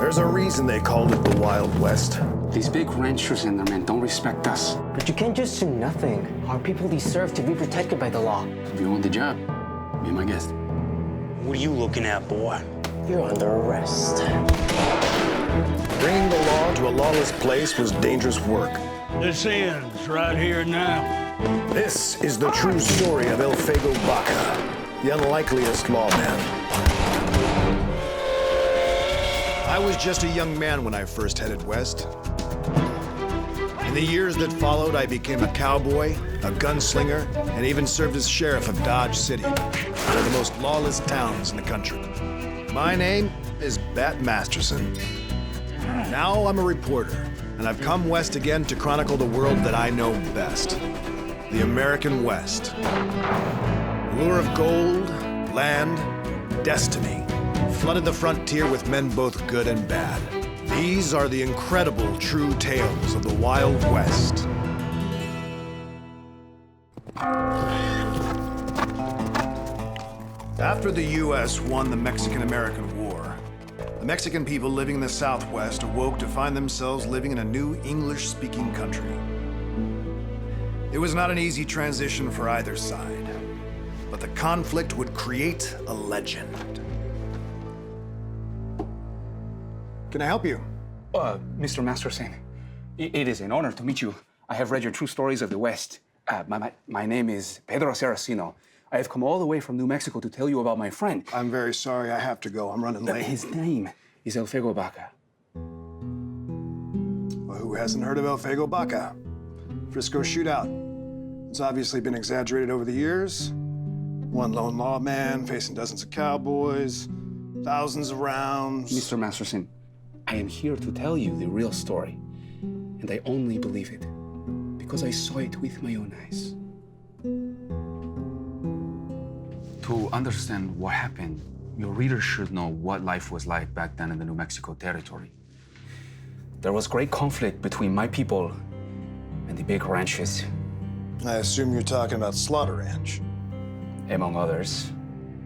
There's a reason they called it the Wild West. These big ranchers and their men don't respect us. But you can't just do nothing. Our people deserve to be protected by the law. If you want the job, be my guest. What are you looking at, boy? You're under arrest. Bringing the law to a lawless place was dangerous work. This ends right here now. This is the true story of El Fuego Baca, the unlikeliest lawman. I was just a young man when I first headed west. In the years that followed, I became a cowboy, a gunslinger, and even served as sheriff of Dodge City, one of the most lawless towns in the country. My name is Bat Masterson. Now I'm a reporter, and I've come west again to chronicle the world that I know best, the American West. Lure of gold, land, destiny flooded the frontier with men both good and bad. These are the incredible true tales of the Wild West. After the U.S. won the Mexican-American War, the Mexican people living in the Southwest awoke to find themselves living in a new English-speaking country. It was not an easy transition for either side, but the conflict would create a legend. Can I help you? Mr. Masterson, it is an honor to meet you. I have read your true stories of the West. My name is Pedro Saraceno. I have come all the way from New Mexico to tell you about my friend. I'm very sorry, I have to go. I'm running late. His name is El Fuego Baca. Well, who hasn't heard of El Fuego Baca? Frisco shootout. It's obviously been exaggerated over the years. One lone lawman facing dozens of cowboys, thousands of rounds. Mr. Masterson, I am here to tell you the real story, and I only believe it because I saw it with my own eyes. To understand what happened, your readers should know what life was like back then in the New Mexico territory. There was great conflict between my people and the big ranches, I assume you're talking about Slaughter Ranch. among others.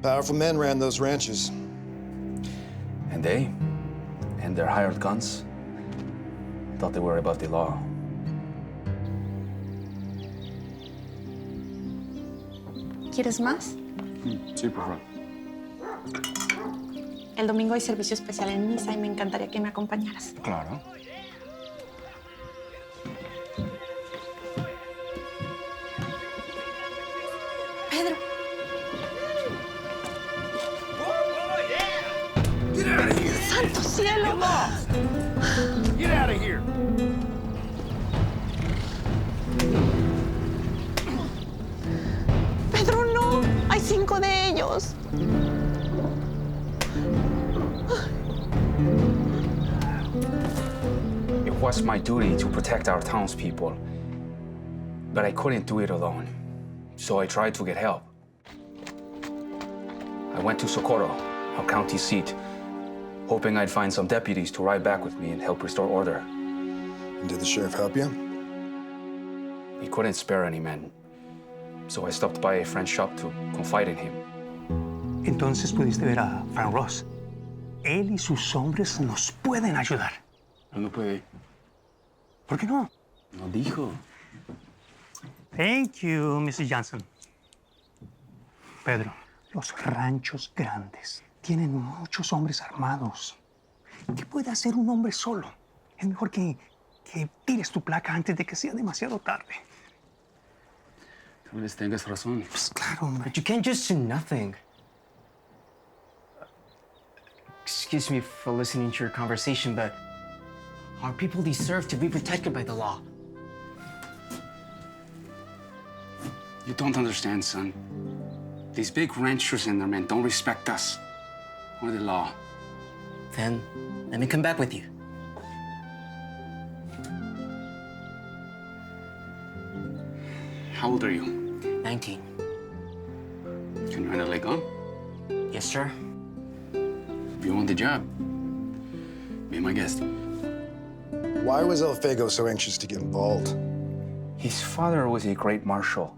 Powerful men ran those ranches. And they, and their hired guns, thought they were above the law. ¿Quieres más? Sí, por favor. El domingo hay servicio especial en misa y me encantaría que me acompañaras. Claro. Pedro. Get out of here! ¡Santo cielo! Get out of here! Pedro, no. Hay 5 de ellos. It was my duty to protect our townspeople, but I couldn't do it alone. So I tried to get help. I went to Socorro, our county seat, hoping I'd find some deputies to ride back with me and help restore order. And did the sheriff help you? He couldn't spare any men, so I stopped by a friend's shop to confide in him. Entonces pudiste ver a Frank Ross. Él y sus hombres nos pueden ayudar. No puede. ¿Por qué no? No dijo. Thank you, Mrs. Johnson. Pedro, los ranchos grandes tienen muchos hombres armados. ¿Qué puede hacer un hombre solo? Es mejor que tires tu placa antes de que sea demasiado tarde. Tal vez tengas razón. Pues claro, hombre. But you can't just do nothing. Excuse me for listening to your conversation, but our people deserve to be protected by the law. You don't understand, son. These big ranchers and their men don't respect us or the law. Then let me come back with you. How old are you? 19. Can you handle a gun? Yes, sir. If you want the job, be my guest. Why was El Fuego so anxious to get involved? His father was a great marshal.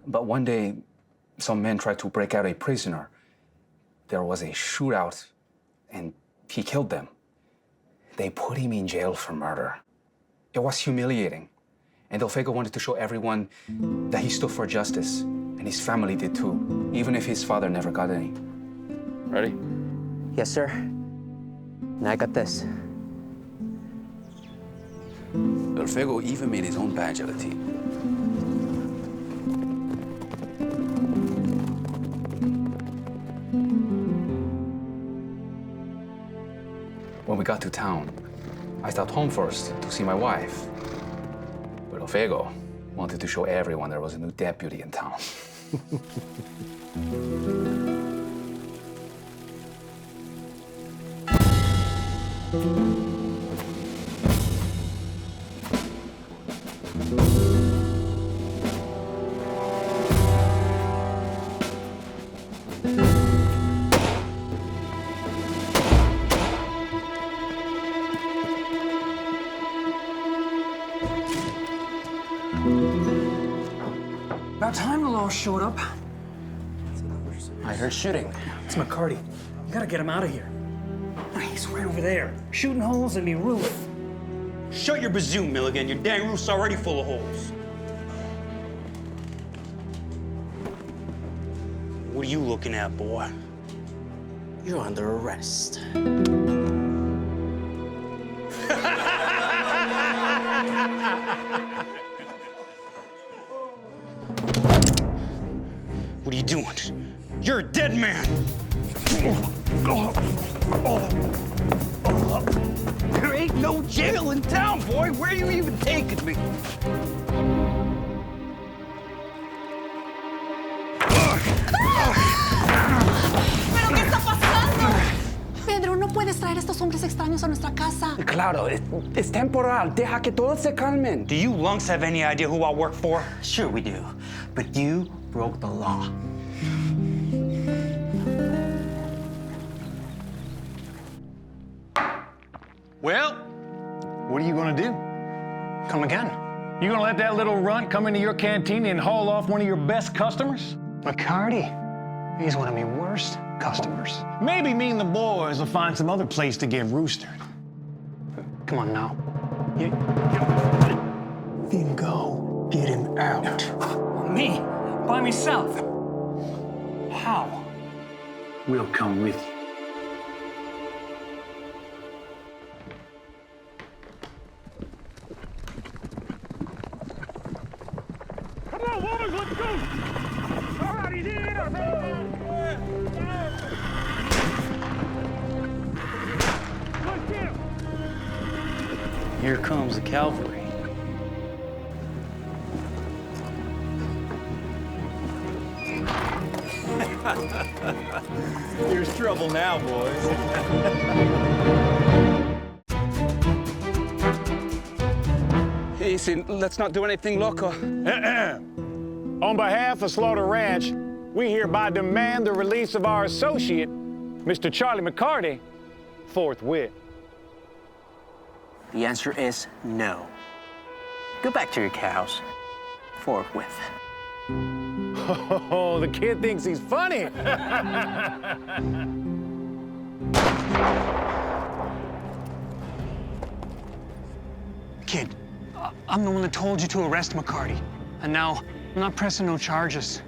But one day, some men tried to break out a prisoner. There was a shootout, and He killed them. They put him in jail for murder. It was humiliating. And Del Fuego wanted to show everyone that he stood for justice. And his family did too, even if his father never got any. Ready? Yes, sir. Now I got this. Del Fuego even made his own badge of the team. When we got to town, I stopped home first to see my wife. But Del Fuego wanted to show everyone there was a new deputy in town. About time the law showed up. I heard shooting. It's McCarty. You gotta get him out of here. He's right over there, shooting holes in me roof. Shut your bazoo, Milligan. Your dang roof's already full of holes. What are you looking at, boy? You're under arrest. What are you doing? You're a dead man. There ain't no jail in town, boy. Where are you even taking me? ¿Pero qué está pasando? Pedro, no puedes traer a estos hombres extraños a nuestra casa. Claro, es temporal. Deja que todos se calmen. Do you lunks have any idea who I work for? Sure we do. But you broke the law. Well, what are you gonna do? Come again. You gonna let that little runt come into your canteen and haul off one of your best customers? McCarty. He's one of my worst customers. Maybe me and the boys will find some other place to get roostered. Come on now. Then go get him out. Me? By myself? How? We'll come with you. Here comes the cavalry. Here's trouble now, boys. Hey, let's not do anything loco. On behalf of Slaughter Ranch, we hereby demand the release of our associate, Mr. Charlie McCarty, forthwith. The answer is no. Go back to your cows. Forthwith. Oh, the kid thinks he's funny. Kid, I'm the one that told you to arrest McCarty. And now, I'm not pressing no charges.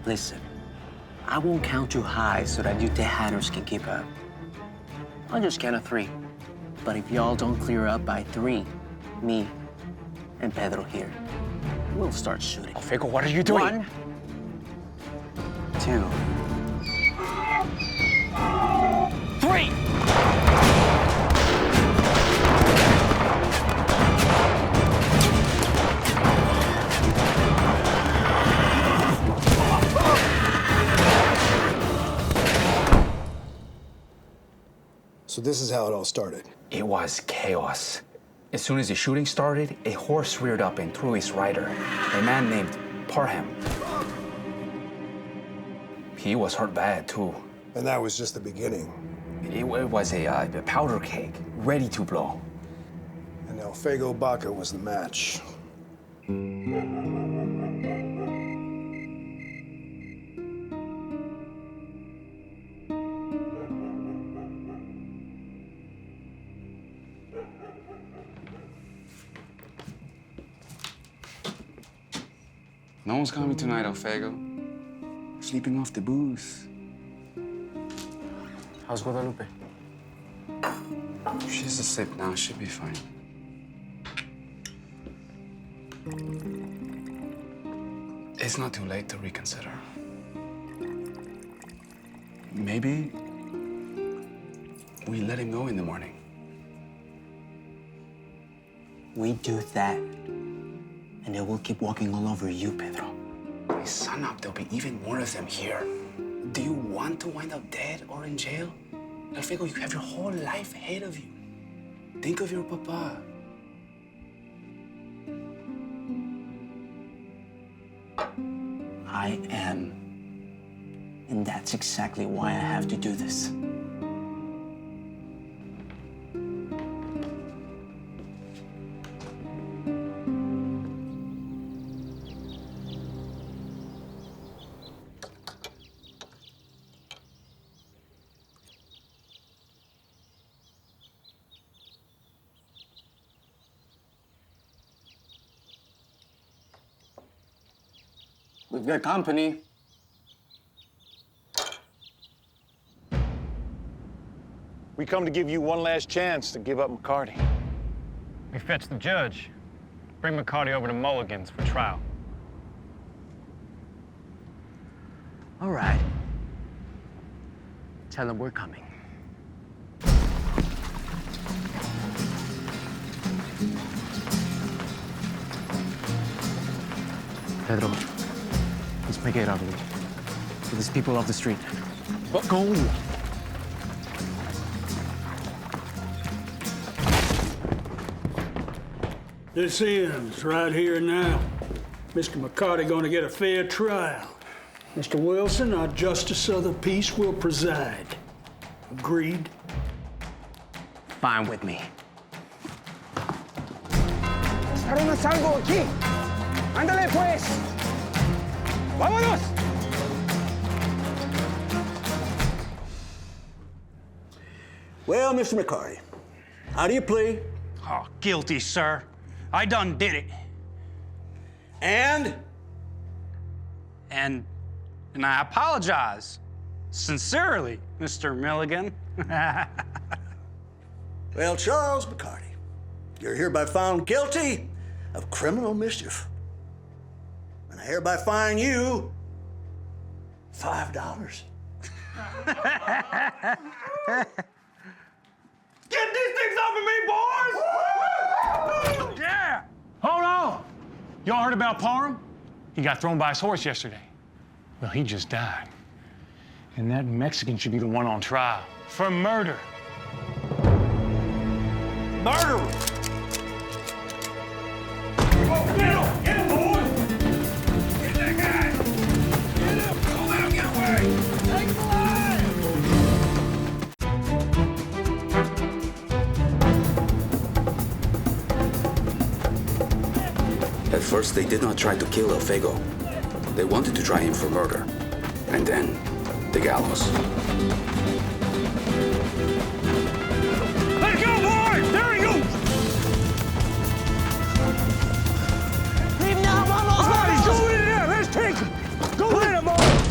Listen, I won't count too high so that you Tejanos can keep up. I'll just count to 3. But if y'all don't clear up by 3, me and Pedro here, we'll start shooting. Fuego, what are you doing? 1, 2, 3! So this is how it all started. It was chaos. As soon as the shooting started, a horse reared up and threw his rider, a man named Parham. He was hurt bad, too. And that was just the beginning. It was a powder keg, ready to blow. And El Fuego Baca was the match. No one's coming tonight, Alfego. Sleeping off the booze. How's Guadalupe? She's asleep now. She'll be fine. It's not too late to reconsider. Maybe we let him go in the morning. We do that, and they will keep walking all over you, Pedro. Hey, son up, there'll be even more of them here. Do you want to wind up dead or in jail? Alfego, you have your whole life ahead of you. Think of your papa. I am. And that's exactly why I have to do this. We've got company. We come to give you one last chance to give up McCarty. We fetch the judge. Bring McCarty over to Mulligan's for trial. All right. Tell them we're coming. Pedro, let's make it ugly. For these people off the street. Go. This ends right here and now. Mr. McCarty gonna get a fair trial. Mr. Wilson, our justice of the peace, will preside. Agreed? Fine with me. ¡Haremos algo aquí! ¡Ándale, pues! ¡Vámonos! Well, Mr. McCarty, how do you plead? Oh, guilty, sir. I done did it. And? And I apologize. Sincerely, Mr. Milligan. Well, Charles McCarty, you're hereby found guilty of criminal mischief. And I hereby fine you $5. Get these things off of me, boys! Yeah! Hold on! Y'all heard about Parham? He got thrown by his horse yesterday. Well, he just died. And that Mexican should be the one on trial for murder. Murderer! Oh, get him, boys! Get that guy! Get him! Don't let him get away! Take him alive! At first, they did not try to kill Alfego. They wanted to try him for murder. And then, the gallows. Let's go, boys! There he goes! He's going in there! Let's take him! Go get him, boys!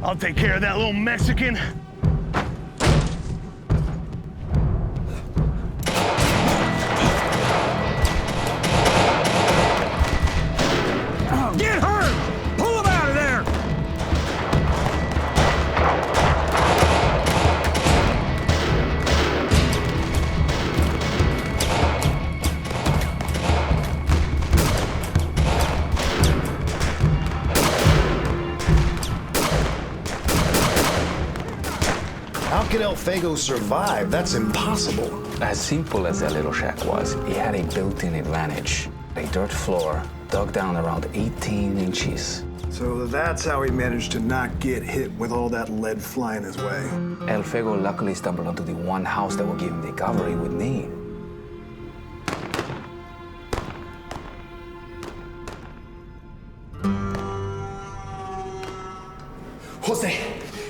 I'll take care of that little Mexican. Get her! Pull him out of there! How could Alfego survive? That's impossible. As simple as that little shack was, it had a built-in advantage. A dirt floor dug down around 18 inches. So that's how he managed to not get hit with all that lead flying his way. Alfego luckily stumbled onto the one house that would give him the cover he would need. José,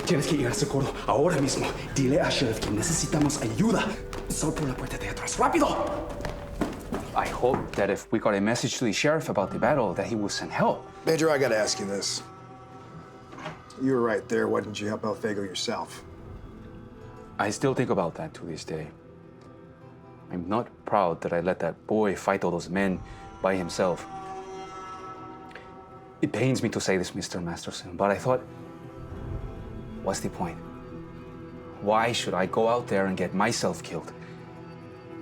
tienes que ir a Socorro ahora mismo. Dile a Sheriff que necesitamos ayuda. Sal por la puerta de atrás. ¡Rápido! I hope that if we got a message to the sheriff about the battle, that he will send help. Major, I gotta ask you this. You were right there. Why didn't you help El Fago yourself? I still think about that to this day. I'm not proud that I let that boy fight all those men by himself. It pains me to say this, Mr. Masterson, but I thought, what's the point? Why should I go out there and get myself killed?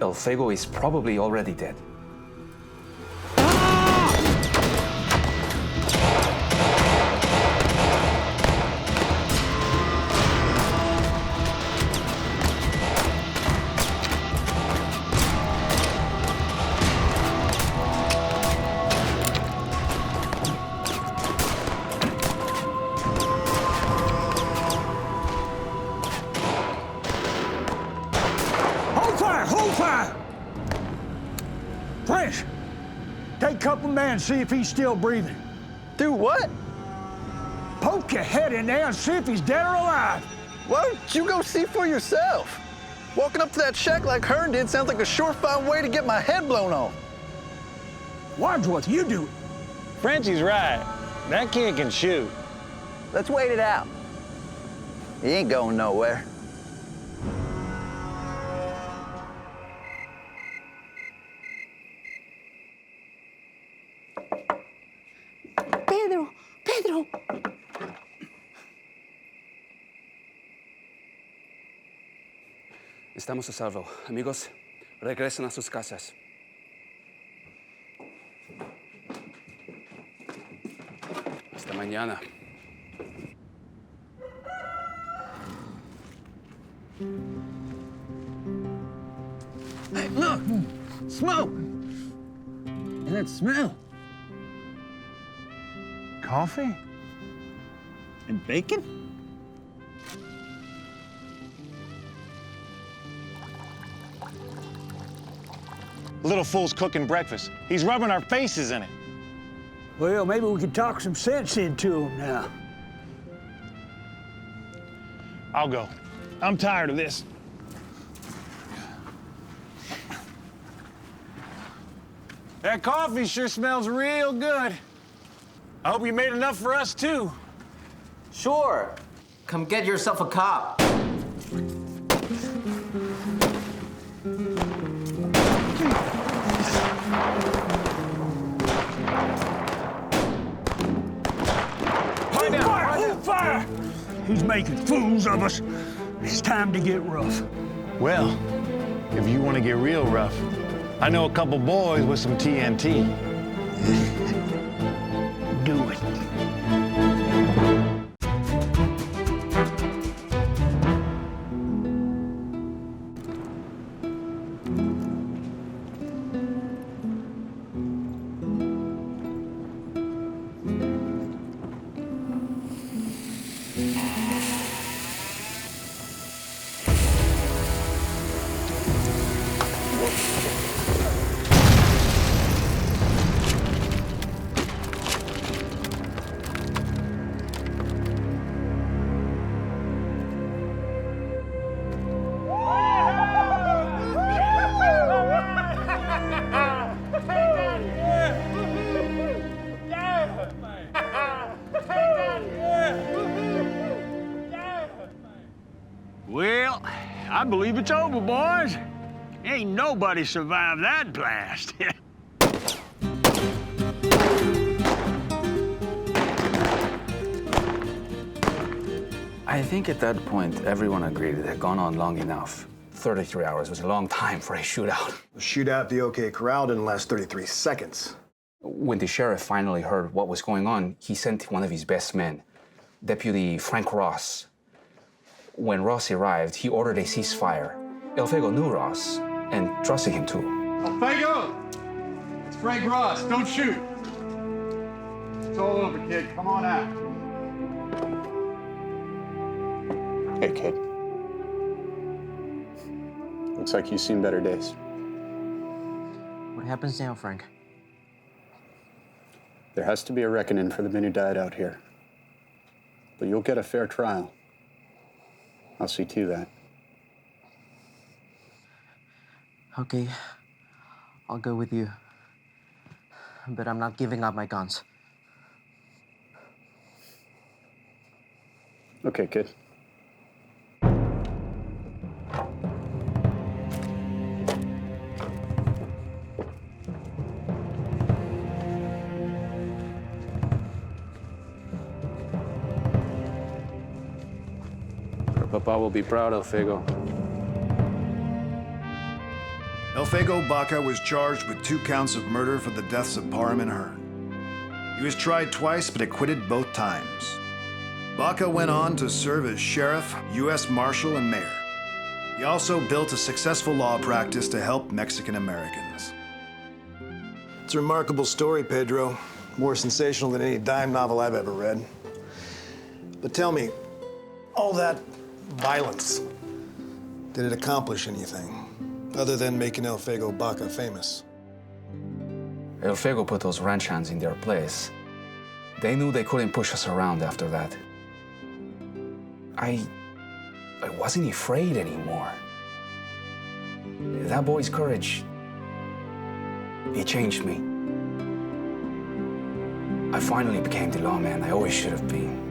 El Fago is probably already dead. Hold fire! Prince, take a couple men and see if he's still breathing. Do what? Poke your head in there and see if he's dead or alive. Why don't you go see for yourself? Walking up to that shack like Hearn did sounds like a surefire way to get my head blown off. Wadsworth, you do it. Frenchie's right. That kid can shoot. Let's wait it out. He ain't going nowhere. Pedro, Pedro. Estamos a salvo. Amigos, regresen a sus casas. Hasta mañana. Hey, look! Smoke! And that smell. Coffee? And bacon? Little fool's cooking breakfast. He's rubbing our faces in it. Well, maybe we could talk some sense into him now. I'll go. I'm tired of this. That coffee sure smells real good. I hope you made enough for us, too. Sure. Come get yourself a cop. Hold fire! He's making fools of us. It's time to get rough. Well, if you want to get real rough, I know a couple boys with some TNT. Do it. Well, I believe it's over, boys. Ain't nobody survived that blast. I think at that point, everyone agreed it had gone on long enough. 33 hours was a long time for a shootout. The shootout at the OK Corral didn't last 33 seconds. When the sheriff finally heard what was going on, he sent one of his best men, Deputy Frank Ross. When Ross arrived, he ordered a ceasefire. El Fago knew Ross and trusted him too. El Fago! It's Frank Ross. Don't shoot. It's all over, kid. Come on out. Hey, kid. Looks like you've seen better days. What happens now, Frank? There has to be a reckoning for the men who died out here. But you'll get a fair trial. I'll see to that. Okay. I'll go with you. But I'm not giving up my guns. Okay, kid. Papa will be proud, El Fuego. El Fuego Baca was charged with 2 counts of murder for the deaths of Parham and Hearn. He was tried twice but acquitted both times. Baca went on to serve as sheriff, U.S. Marshal, and mayor. He also built a successful law practice to help Mexican Americans. It's a remarkable story, Pedro. More sensational than any dime novel I've ever read. But tell me, all that violence, did it accomplish anything other than making El Fuego Baca famous? El Fuego put those ranch hands in their place. They knew they couldn't push us around after that. I wasn't afraid anymore. That boy's courage, it changed me. I finally became the lawman I always should have been.